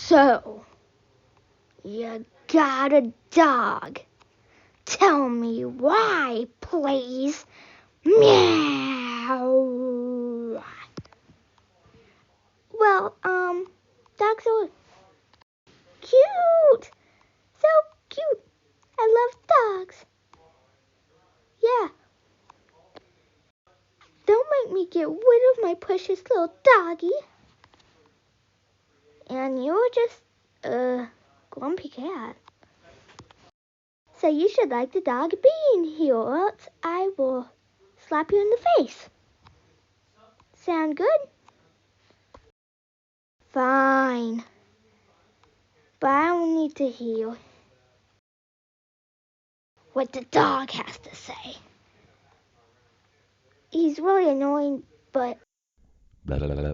So, you got a dog. Tell me why, please. Meow. Well, dogs are cute. So cute. I love dogs. Yeah. Don't make me get rid of my precious little doggy. And you're just a grumpy cat. So you should like the dog being here, or else I will slap you in the face. Sound good? Fine. But I don't need to hear what the dog has to say. He's really annoying, but... Blah, blah, blah, blah.